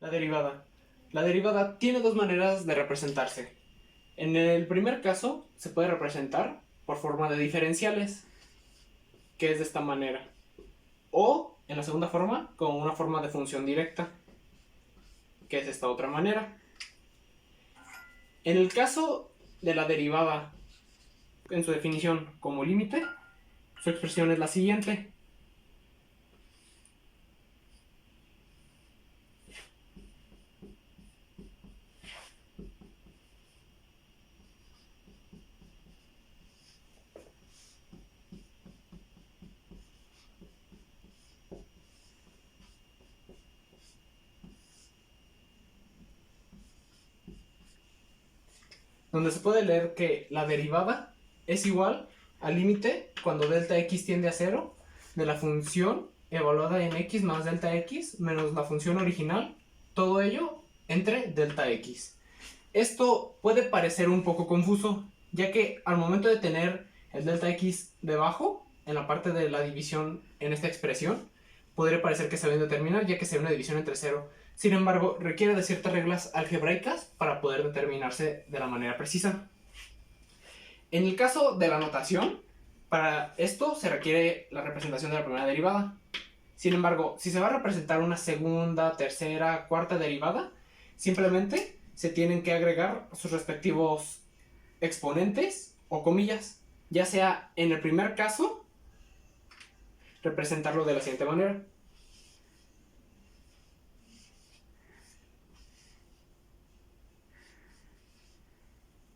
La derivada. La derivada tiene dos maneras de representarse. En el primer caso se puede representar por forma de diferenciales, que es de esta manera. O en la segunda forma, con una forma de función directa, que es esta otra manera. En el caso de la derivada, en su definición como límite, su expresión es la siguiente. Donde se puede leer que la derivada es igual al límite cuando delta x tiende a 0 de la función evaluada en x más delta x menos la función original, todo ello entre delta x. Esto puede parecer un poco confuso, ya que al momento de tener el delta x debajo, en la parte de la división en esta expresión, podría parecer que se debe determinar, ya que sería una división entre 0. Sin embargo, requiere de ciertas reglas algebraicas para poder determinarse de la manera precisa. En el caso de la notación, para esto se requiere la representación de la primera derivada. Sin embargo, si se va a representar una segunda, tercera, cuarta derivada, simplemente se tienen que agregar sus respectivos exponentes o comillas, ya sea en el primer caso, representarlo de la siguiente manera.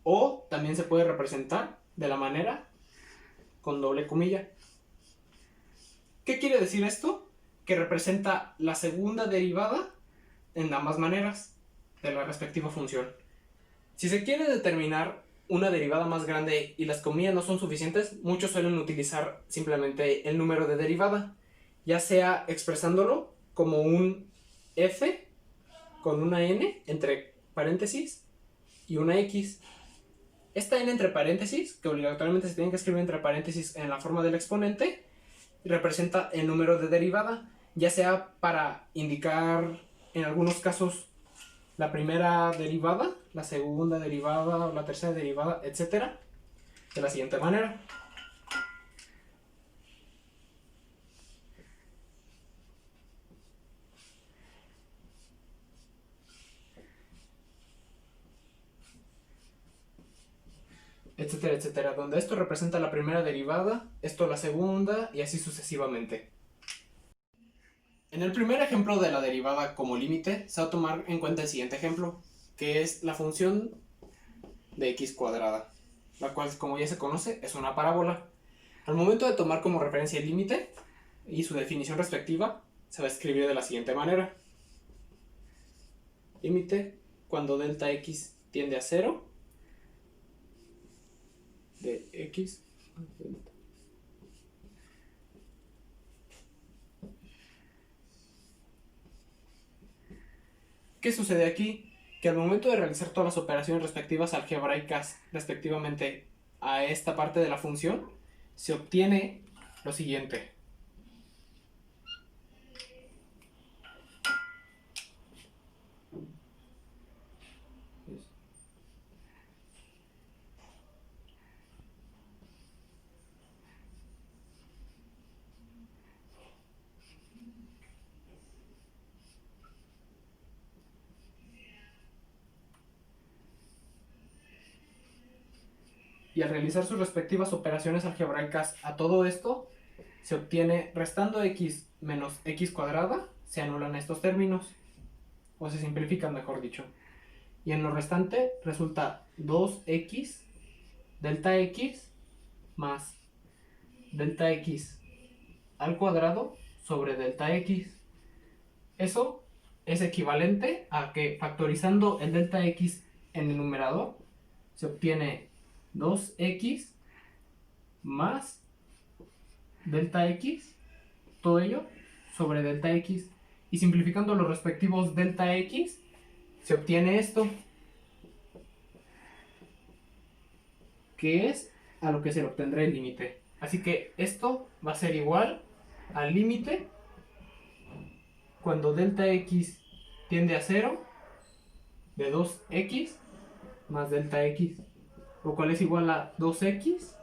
O también se puede representar de la manera con doble comilla. ¿Qué quiere decir esto? Que representa la segunda derivada en ambas maneras de la respectiva función. Si se quiere determinar una derivada más grande y las comillas no son suficientes, muchos suelen utilizar simplemente el número de derivada, ya sea expresándolo como un f con una n entre paréntesis y una x. Esta n entre paréntesis, que obligatoriamente se tiene que escribir entre paréntesis en la forma del exponente, representa el número de derivada, ya sea para indicar en algunos casos la primera derivada, la segunda derivada o la tercera derivada, etcétera, de la siguiente manera. Etcétera, etcétera, donde esto representa la primera derivada, esto la segunda y así sucesivamente. En el primer ejemplo de la derivada como límite, se va a tomar en cuenta el siguiente ejemplo, que es la función de x cuadrada, la cual, como ya se conoce, es una parábola. Al momento de tomar como referencia el límite y su definición respectiva, se va a escribir de la siguiente manera. Límite cuando delta x tiende a 0 de x más delta. ¿Qué sucede aquí? Que al momento de realizar todas las operaciones respectivas algebraicas respectivamente a esta parte de la función, se obtiene lo siguiente. Y al realizar sus respectivas operaciones algebraicas a todo esto, se obtiene restando x menos x cuadrada, se anulan estos términos, o se simplifican mejor dicho. Y en lo restante resulta 2x delta x más delta x al cuadrado sobre delta x. Eso es equivalente a que factorizando el delta x en el numerador se obtiene 2x más delta x, todo ello sobre delta x. Y simplificando los respectivos delta x se obtiene esto, que es a lo que se le obtendrá el límite. Así que esto va a ser igual al límite cuando delta x tiende a 0 de 2x más delta x, lo cual es igual a 2x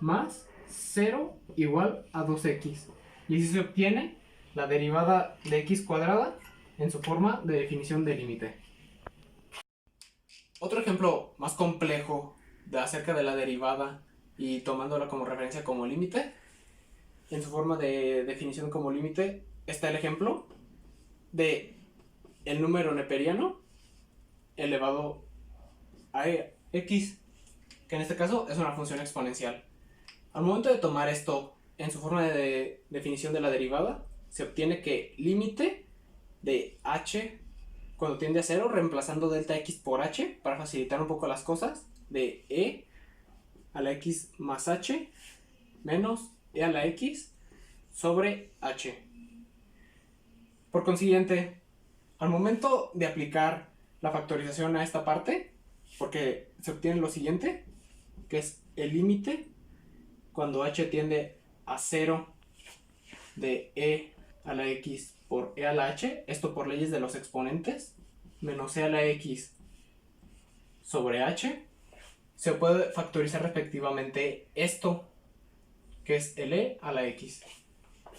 más 0 igual a 2x. Y así se obtiene la derivada de x cuadrada en su forma de definición de límite. Otro ejemplo más complejo acerca de la derivada y tomándola como referencia como límite, en su forma de definición como límite, está el ejemplo de el número neperiano elevado a x, que en este caso es una función exponencial. Al momento de tomar esto en su forma de definición de la derivada, se obtiene que límite de h cuando tiende a 0, reemplazando delta x por h para facilitar un poco las cosas, de e a la x más h menos e a la x sobre h. Por consiguiente, al momento de aplicar la factorización a esta parte, porque se obtiene lo siguiente, que es el límite cuando h tiende a 0 de e a la x por e a la h, esto por leyes de los exponentes, menos e a la x sobre h, se puede factorizar respectivamente esto, que es el e a la x.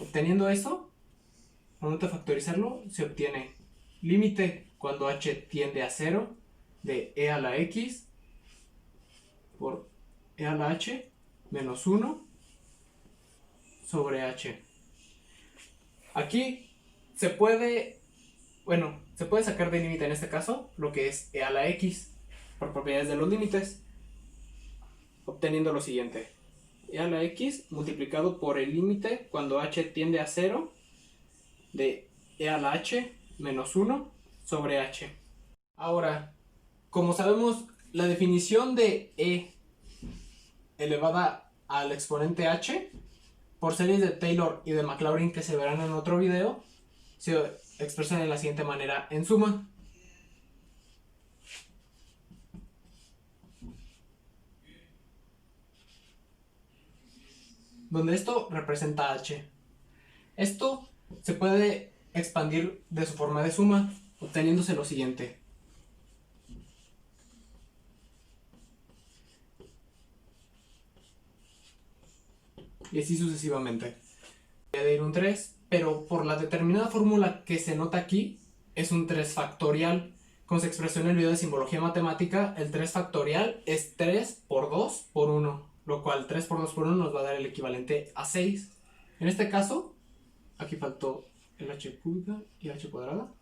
Obteniendo eso, al momento de factorizarlo, se obtiene límite cuando h tiende a 0 de e a la x por e a la h menos 1 sobre h. Aquí se puede sacar de límite en este caso lo que es e a la x por propiedades de los límites, obteniendo lo siguiente: e a la x multiplicado por el límite cuando h tiende a 0 de e a la h menos 1 sobre h. Ahora, como sabemos, la definición de e elevada al exponente h por series de Taylor y de Maclaurin que se verán en otro video, se expresan de la siguiente manera en suma. Donde esto representa h. Esto se puede expandir de su forma de suma, obteniéndose lo siguiente. Y así sucesivamente. Voy a ir un 3, pero por la determinada fórmula que se nota aquí, es un 3 factorial. Como se expresó en el video de simbología matemática, el 3 factorial es 3 por 2 por 1, lo cual 3 por 2 por 1 nos va a dar el equivalente a 6. En este caso, aquí faltó el h cúbica y h cuadrada.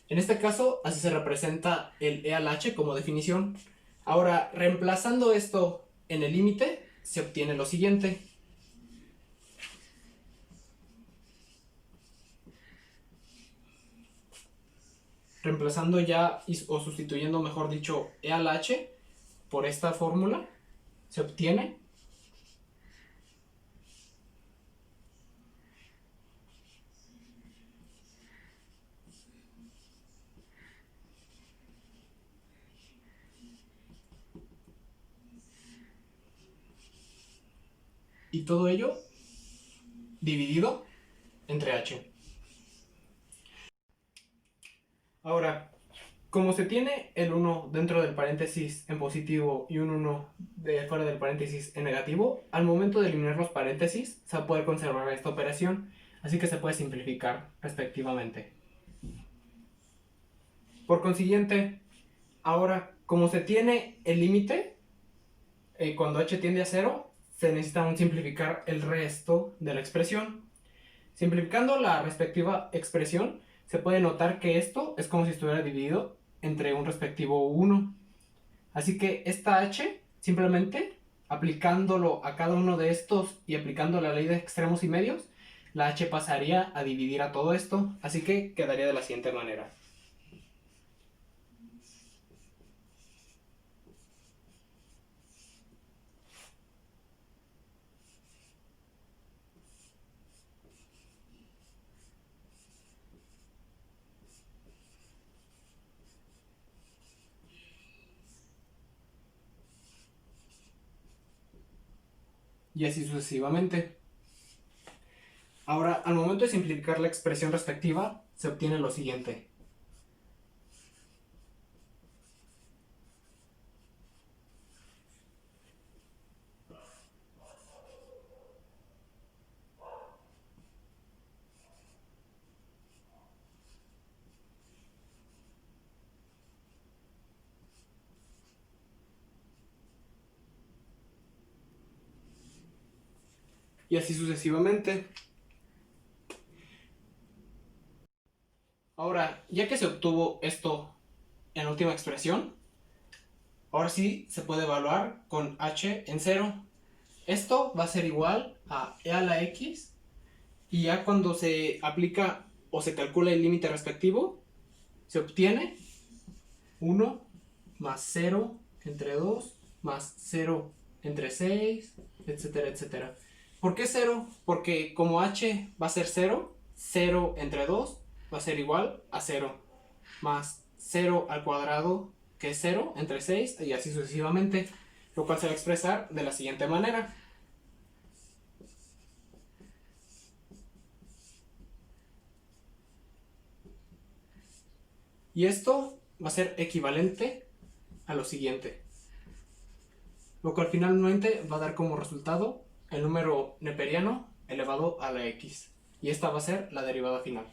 En este caso, así se representa el e al h como definición. Ahora, reemplazando esto en el límite, se obtiene lo siguiente. Reemplazando ya o sustituyendo, mejor dicho, e al h por esta fórmula, se obtiene y todo ello dividido entre h. Ahora, como se tiene el 1 dentro del paréntesis en positivo y un 1 de fuera del paréntesis en negativo, al momento de eliminar los paréntesis se va a poder conservar esta operación, así que se puede simplificar respectivamente. Por consiguiente, ahora, como se tiene el límite, cuando h tiende a 0, se necesita aún simplificar el resto de la expresión. Simplificando la respectiva expresión, se puede notar que esto es como si estuviera dividido entre un respectivo 1. Así que esta h, simplemente aplicándolo a cada uno de estos y aplicando la ley de extremos y medios, la h pasaría a dividir a todo esto, así que quedaría de la siguiente manera. Y así sucesivamente. Ahora, al momento de simplificar la expresión respectiva, se obtiene lo siguiente. y así sucesivamente. Ahora, ya que se obtuvo esto en la última expresión, ahora sí se puede evaluar con h en 0. Esto va a ser igual a e a la x, y ya cuando se aplica o se calcula el límite respectivo, se obtiene 1 más 0 entre 2 más 0 entre 6, etcétera, etcétera. ¿Por qué 0? Porque como h va a ser 0, 0 entre 2 va a ser igual a 0, más 0 al cuadrado, que es 0 entre 6, y así sucesivamente, lo cual se va a expresar de la siguiente manera. Y esto va a ser equivalente a lo siguiente, lo cual finalmente va a dar como resultado el número neperiano elevado a la x, y esta va a ser la derivada final.